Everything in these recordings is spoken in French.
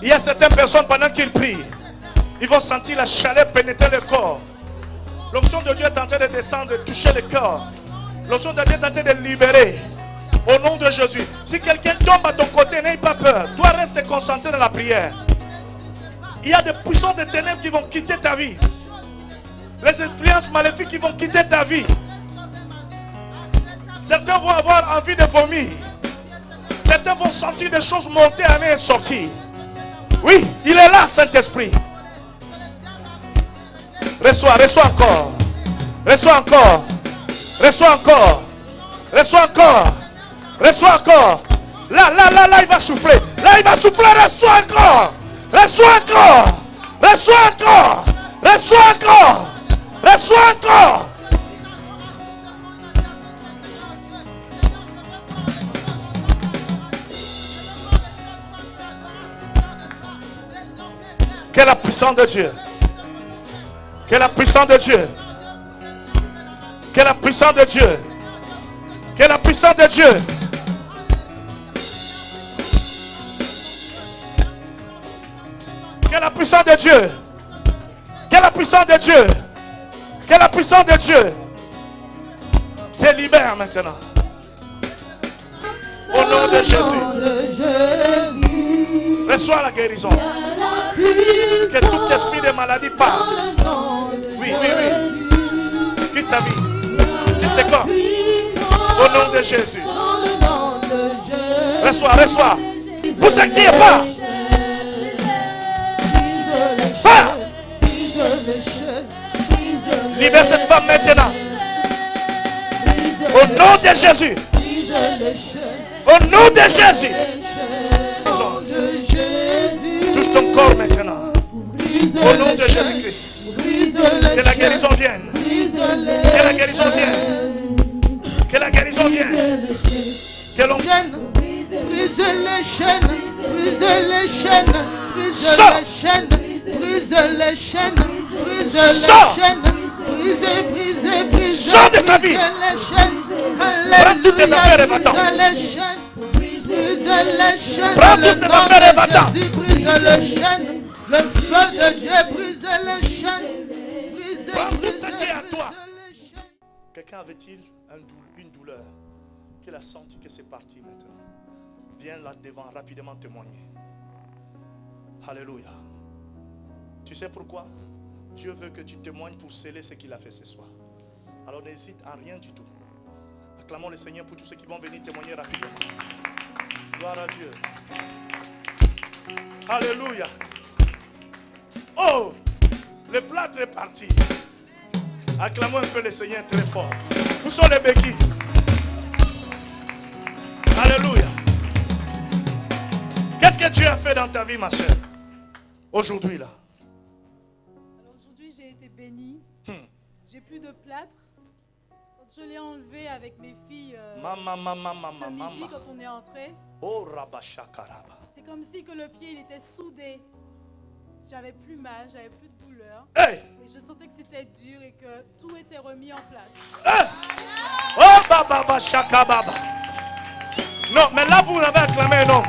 Il y a certaines personnes pendant qu'ils prient, ils vont sentir la chaleur pénétrer le corps. L'onction de Dieu est en train de descendre, de toucher le corps. L'onction de Dieu est en train de libérer. Au nom de Jésus. Si quelqu'un tombe à ton côté, n'aie pas peur. Toi, reste concentré dans la prière. Il y a des puissances de ténèbres qui vont quitter ta vie. Les influences maléfiques qui vont quitter ta vie. Certains vont avoir envie de vomir. Certains vont sentir des choses monter, aller et sortir. Oui, il est là, Saint-Esprit. Reçois, reçois encore. Reçois encore. Reçois encore. Reçois encore. Reçois encore. Là, il va souffler. Là, il va souffler. Reçois encore. Reçois encore. Reçois encore. Reçois encore. Reçois encore. Quelle la puissance de Dieu. Quelle la puissance de Dieu. Quelle la puissance de Dieu. Quelle la puissance de Dieu. Quelle la puissance de Dieu. Quelle la puissance de Dieu. Quelle la puissance de Dieu. Te libère maintenant. Au nom de Jésus. Reçois la guérison. Que tout esprit de maladie part. Oui. Quitte sa vie. Quitte ses corps. Au nom de Jésus. Reçois. Vous inquiétez pas. Pas. Libère cette femme maintenant. Au nom de Jésus. Au nom de Jésus. Touche ton corps maintenant. Au nom de Jésus-Christ. Que la guérison vienne. Que la guérison vienne. Que la guérison vienne. Que l'on vienne. Brise les chaînes. Brise les chaînes. Brise les chaînes. Brise les chaînes. Brise les chaînes. Brise. Sors de sa vie. Prends toutes tes affaires et va-t'en. Prends toutes tes affaires et va-t'en. Le feu de Dieu brise les chaînes. Prends tout ce qui est à toi. Quelqu'un avait-il une douleur qu'il a senti que c'est parti maintenant? Viens là devant rapidement témoigner. Alléluia. Tu sais pourquoi? Dieu veut que tu témoignes pour sceller ce qu'il a fait ce soir. Alors n'hésite à rien du tout. Acclamons le Seigneur pour tous ceux qui vont venir témoigner rapidement. Gloire à Dieu. Alléluia. Oh, le plâtre est parti. Acclamons un peu le Seigneur très fort. Où sont les béquilles? Alléluia. Qu'est-ce que Dieu a fait dans ta vie, ma soeur? Aujourd'hui là. Alors aujourd'hui j'ai été bénie. J'ai plus de plâtre. Quand je l'ai enlevé avec mes filles ce midi quand on est entré. Oh, Rabashakaraba. C'est comme si que le pied il était soudé. J'avais plus mal, j'avais plus de douleur. Hey! Et je sentais que c'était dur et que tout était remis en place. Hey! Oh, Baba Shakababa. Non, mais là vous avez acclamé un homme.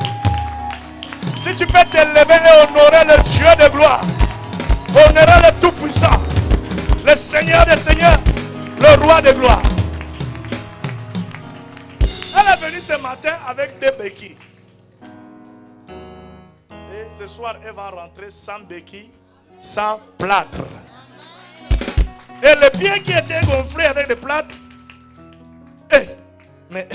Si tu peux te lever et honorer le Dieu de gloire, honorer le Tout-Puissant, le Seigneur des Seigneurs, le Roi de gloire. Elle est venue ce matin avec des béquilles. Et ce soir, elle va rentrer sans béquilles, sans plâtre. Et le pied qui était gonflé avec des plâtres, mais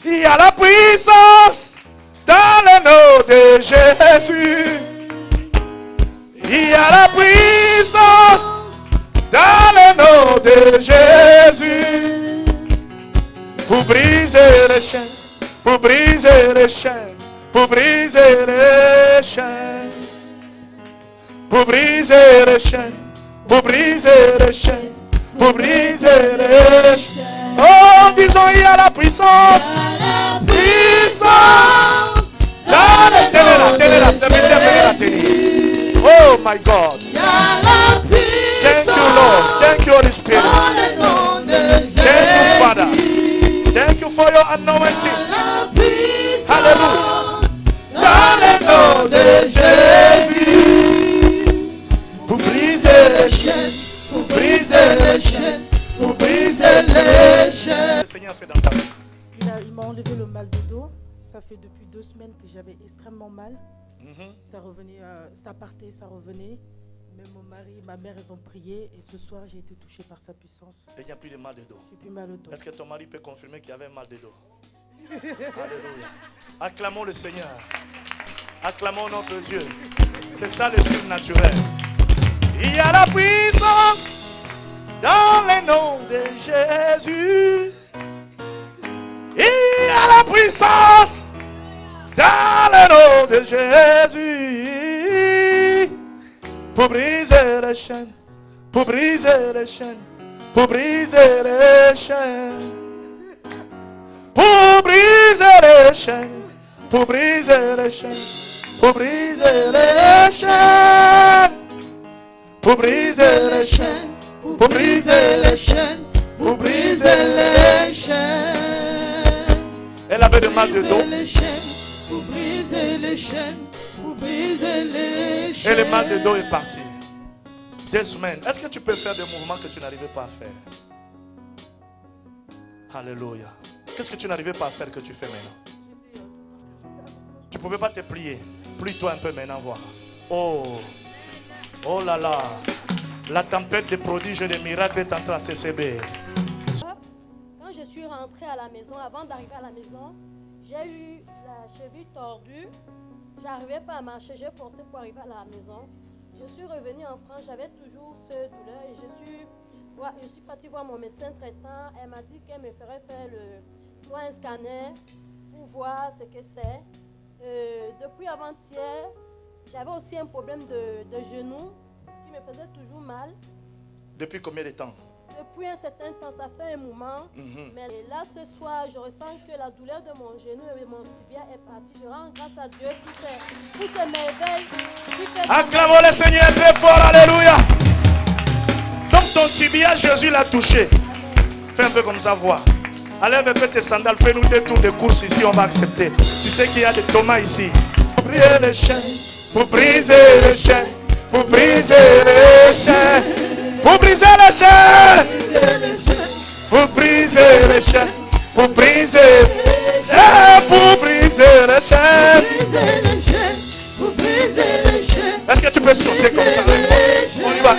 il y a la puissance dans le nom de Jésus. Il y a la puissance dans le nom de Jésus. Pour briser les chaînes, pour briser les chaînes, pour briser les chaînes, pour briser les chaînes, pour briser les chaînes, pour briser les chaînes. Oh, disons, il y a la puissance. Puissance dans les ténèbres. Oh my God. Thank you, Lord. Thank you, Holy Spirit. Thank you, Father. Thank you for your anointing. Hallelujah. j'avais extrêmement mal. Ça revenait, ça partait, ça revenait. Même mon mari, ma mère, ils ont prié. Et ce soir, j'ai été touchée par sa puissance. Et il n'y a plus de mal de dos. J'ai plus mal au dos. Est-ce que ton mari peut confirmer qu'il y avait mal de dos? Alléluia. Acclamons le Seigneur. Acclamons notre Dieu. C'est ça le surnaturel. Il y a la puissance dans le nom de Jésus. Il y a la puissance dans le nom de Jésus. Pour briser les chaînes, pour briser les chaînes, pour briser les chaînes. Pour briser les chaînes, pour briser les chaînes, pour briser les chaînes. Pour briser les chaînes, pour briser les chaînes, pour briser les chaînes. Elle avait de mal de dos. Pour briser les chaînes, pour briser les chaînes. Et le mal de dos est parti. 2 semaines. Est-ce que tu peux faire des mouvements que tu n'arrivais pas à faire? Alléluia. Qu'est-ce que tu n'arrivais pas à faire que tu fais maintenant? Tu ne pouvais pas te plier. Plie-toi un peu maintenant, voir. Oh. Oh là là. La tempête de prodiges et de miracles est en train de s'élever. Quand je suis rentrée à la maison, avant d'arriver à la maison, j'ai eu la cheville tordue. J'arrivais pas à marcher, j'ai forcé pour arriver à la maison. Je suis revenue en France, j'avais toujours ce douleur et je suis partie voir mon médecin traitant. Elle m'a dit qu'elle me ferait faire soit un scanner pour voir ce que c'est. Depuis avant-hier, j'avais aussi un problème de genou qui me faisait toujours mal. Depuis combien de temps? Depuis un certain temps, ça fait un moment. Mais là, ce soir, je ressens que la douleur de mon genou et mon tibia est partie. Je rends grâce à Dieu pour ces merveilles. Acclamons le Seigneur très fort, alléluia. Donc ton tibia, Jésus l'a touché. Fais un peu comme ça, vois. Allez un peu tes sandales, fais-nous des tours de course ici, on va accepter. Tu sais qu'il y a des tomates ici. Pour briser les chaînes, pour briser les chaînes, pour briser les chaînes. Pour briser les chaînes, pour briser les chaînes, pour briser, pour briser les chaînes. Est-ce que tu peux sauter comme ça? On y va. 1,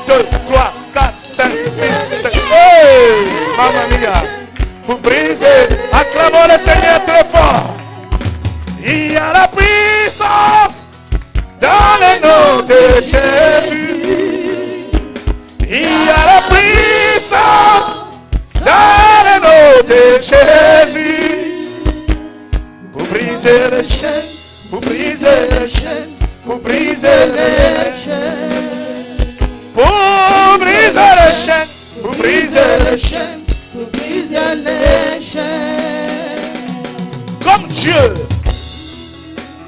2, 3, 4, 5, 6, 7. Hey, mamma mia. Pour briser, acclamons le Seigneur très fort. Il y a la puissance dans le nom de Jésus. Il y a la puissance dans le nom de Jésus. Pour briser les chaînes, pour briser les chaînes, pour briser les chaînes. Pour briser les chaînes, pour briser les chaînes, pour briser les chaînes. Comme Dieu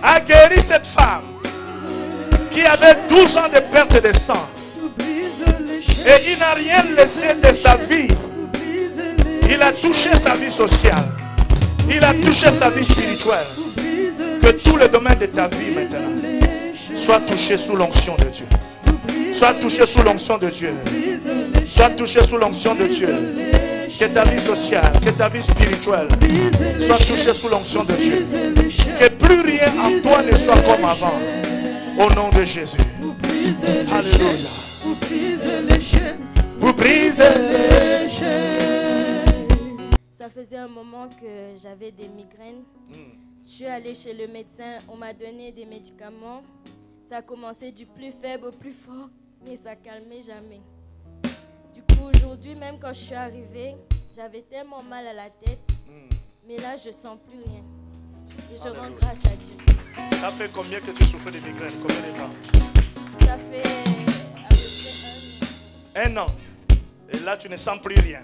a guéri cette femme qui avait 12 ans de perte de sang. Et il n'a rien laissé de sa vie. Il a touché sa vie sociale. Il a touché sa vie spirituelle. Que tout le domaine de ta vie maintenant soit touché sous l'onction de Dieu. Soit touché sous l'onction de Dieu. Soit touché sous l'onction de Dieu. Que ta vie sociale, que ta vie spirituelle soit touchée sous l'onction de Dieu. Que plus rien en toi ne soit comme avant. Au nom de Jésus. Alléluia. Vous brisez les chaînes. Ça faisait un moment que j'avais des migraines. Je suis allée chez le médecin, on m'a donné des médicaments. Ça a commencé du plus faible au plus fort, mais ça calmait jamais. Du coup, aujourd'hui, même quand je suis arrivée, j'avais tellement mal à la tête, mais là, je sens plus rien. Et je rends grâce à Dieu. Ça fait combien que tu souffres de migraines? Combien de temps? Ça fait à peu près 1 an. Et là, tu ne sens plus rien.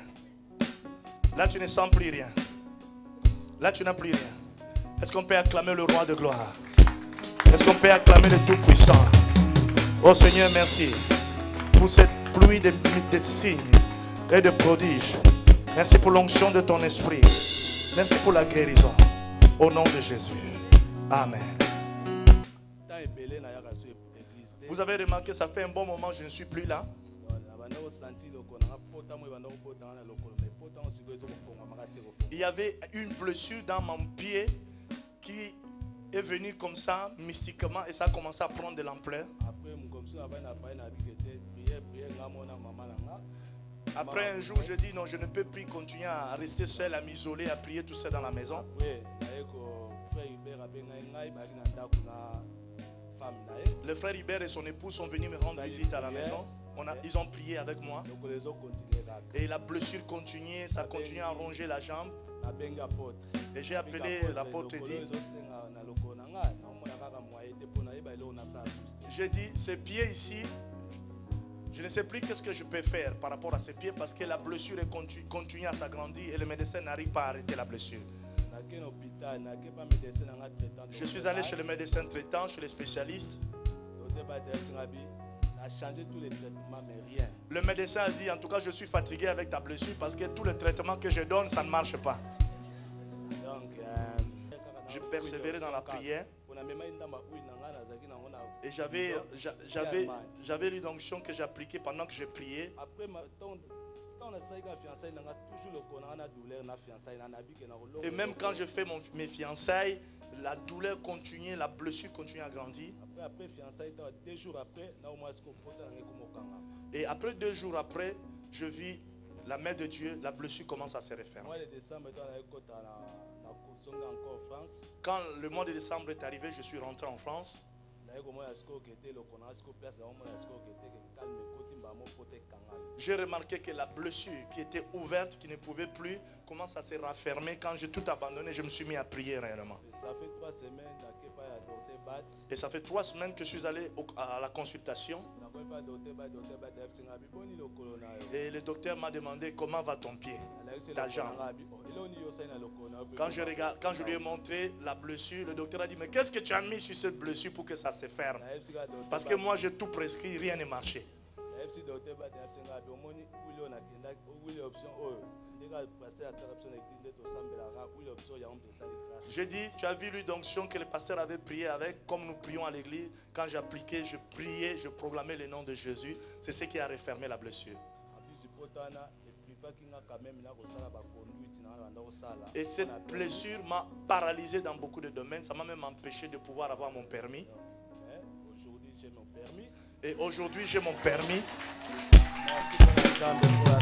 Là, tu ne sens plus rien. Là, tu n'as plus rien. Est-ce qu'on peut acclamer le roi de gloire? Est-ce qu'on peut acclamer le Tout-Puissant? Oh Seigneur, merci pour cette pluie de signes et de prodiges. Merci pour l'onction de ton esprit. Merci pour la guérison. Au nom de Jésus. Amen. Vous avez remarqué, ça fait un bon moment, je ne suis plus là. Il y avait une blessure dans mon pied qui est venu comme ça, mystiquement, et ça a commencé à prendre de l'ampleur. Après un jour, je dis non, je ne peux plus continuer à rester seul, à m'isoler, à prier tout seul dans la maison. Le frère Hubert et son épouse sont venus me rendre visite à la maison. Ils ont prié avec moi. Et la blessure continuait, ça continuait à ronger la jambe. Et j'ai appelé l'apôtre et dit, j'ai dit, ces pieds ici, je ne sais plus qu'est-ce que je peux faire par rapport à ces pieds parce que la blessure continue à s'agrandir et le médecin n'arrive pas à arrêter la blessure. Je suis allé chez le médecin traitant, chez les spécialistes. Le médecin a dit, en tout cas, je suis fatigué avec ta blessure parce que tous les traitements que je donne, ça ne marche pas. Je persévérais dans la prière. Et j'avais une onction que j'appliquais pendant que je priais. Et même quand je fais mes fiançailles, la douleur continue, la blessure continue à grandir. Et après 2 jours après, je vis la main de Dieu, la blessure commence à se refermer. Quand le mois de décembre est arrivé, je suis rentré en France. J'ai remarqué que la blessure qui était ouverte, qui ne pouvait plus, commence à se raffermer. Quand j'ai tout abandonné, je me suis mis à prier réellement. Et ça fait 3 semaines que je suis allé à la consultation. Et le docteur m'a demandé comment va ton pied, ta jambe. Quand je lui ai montré la blessure, le docteur a dit, mais qu'est-ce que tu as mis sur cette blessure pour que ça se ferme? Parce que moi j'ai tout prescrit, rien n'est marché. J'ai dit, tu as vu l'onction que le pasteur avait prié avec, comme nous prions à l'église. Quand j'appliquais, je priais, je proclamais le nom de Jésus. C'est ce qui a refermé la blessure. Et cette blessure m'a paralysé dans beaucoup de domaines. Ça m'a même empêché de pouvoir avoir mon permis. Et aujourd'hui, j'ai mon permis.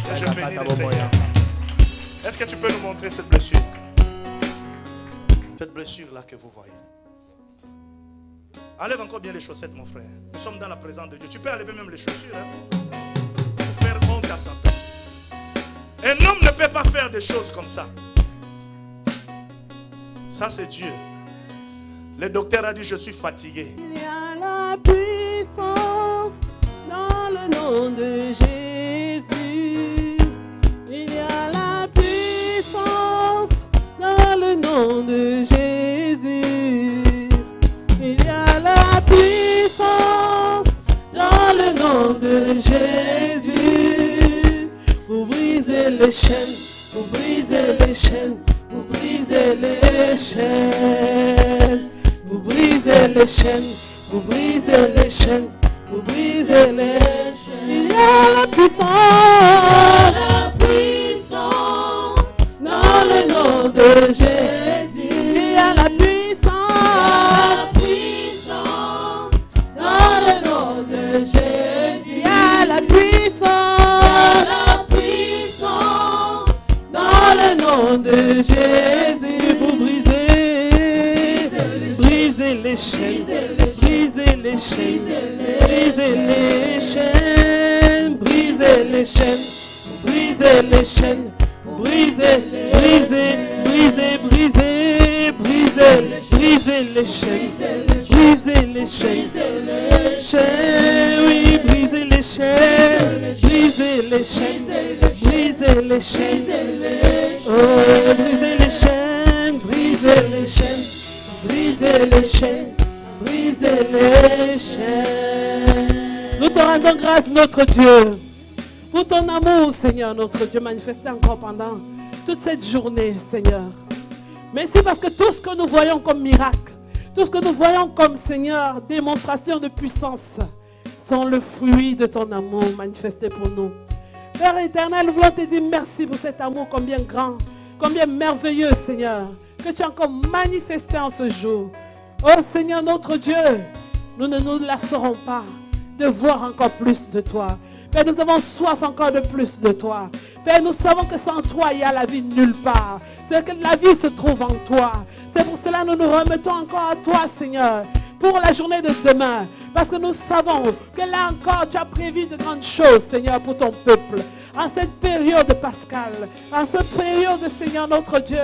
Et je bénis le Seigneur. Est-ce que tu peux nous montrer cette blessure? Cette blessure-là que vous voyez. Enlève encore bien les chaussettes, mon frère. Nous sommes dans la présence de Dieu. Tu peux enlever même les chaussures. Pour faire honte à Satan. Un homme ne peut pas faire des choses comme ça. Ça, c'est Dieu. Le docteur a dit, je suis fatigué. Il y a la puissance dans le nom de Jésus. Il y a la puissance dans le nom de Jésus. Il y a la puissance dans le nom de Jésus. Vous brisez les chaînes, vous brisez les chaînes, vous brisez les chaînes. Vous brisez les chaînes, vous brisez les chaînes, vous brisez les chaînes. Il y a la puissance dans le nom de Jésus. Il y a la puissance dans le nom de Jésus. Il y a la puissance dans le nom de Jésus. Pour briser les chaînes, briser les chaînes, briser les chaînes, briser les chaînes, briser les chaînes, briser, briser, briser, briser, briser, briser les chaînes, briser les chaînes, oui, briser les chaînes, briser les chaînes, briser les chaînes, oh, briser les chaînes, briser les chaînes. Brisez les chaînes, brisez les chaînes. Nous te rendons grâce, notre Dieu, pour ton amour, Seigneur, notre Dieu, manifesté encore pendant toute cette journée, Seigneur. Merci parce que tout ce que nous voyons comme miracle, tout ce que nous voyons comme, Seigneur, démonstration de puissance, sont le fruit de ton amour manifesté pour nous. Père éternel, nous voulons te dire merci pour cet amour combien grand, combien merveilleux, Seigneur, que tu as encore manifesté en ce jour. Oh Seigneur notre Dieu, nous ne nous lasserons pas de voir encore plus de toi. Père, nous avons soif encore de plus de toi. Père, nous savons que sans toi, il y a la vie nulle part. C'est que la vie se trouve en toi. C'est pour cela que nous nous remettons encore à toi, Seigneur, pour la journée de demain. Parce que nous savons que là encore, tu as prévu de grandes choses, Seigneur, pour ton peuple. En cette période pascale, en cette période, Seigneur, notre Dieu,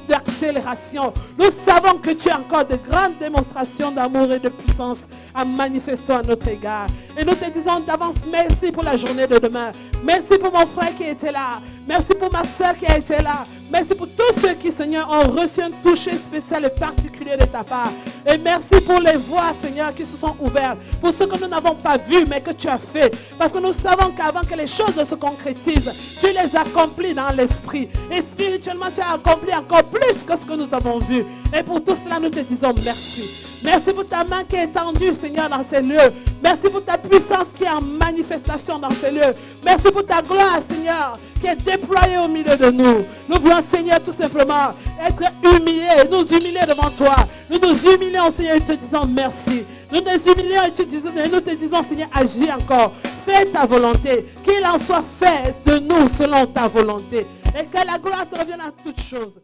d'accélération, nous savons que tu as encore de grandes démonstrations d'amour et de puissance à manifester à notre égard. Et nous te disons d'avance merci pour la journée de demain. Merci pour mon frère qui était là. Merci pour ma soeur qui a été là. Merci pour tous ceux qui, Seigneur, ont reçu un toucher spécial et particulier de ta part. Et merci pour les voies, Seigneur, qui se sont ouvertes. Pour ce que nous n'avons pas vu, mais que tu as fait. Parce que nous savons qu'avant que les choses ne se concrétisent, tu les accomplis dans l'esprit. Et spirituellement, tu as accompli encore plus que ce que nous avons vu. Et pour tout cela, nous te disons merci. Merci pour ta main qui est tendue, Seigneur, dans ces lieux. Merci pour ta puissance qui est en manifestation dans ces lieux. Merci pour ta gloire, Seigneur, qui est déployée au milieu de nous. Nous voulons, Seigneur, tout simplement être humiliés, nous humilier devant toi. Nous nous humilions, Seigneur, et te disons merci. Nous nous humilions et nous te disons, Seigneur, agis encore. Fais ta volonté. Qu'il en soit fait de nous selon ta volonté. Et que la gloire te revienne à toutes choses.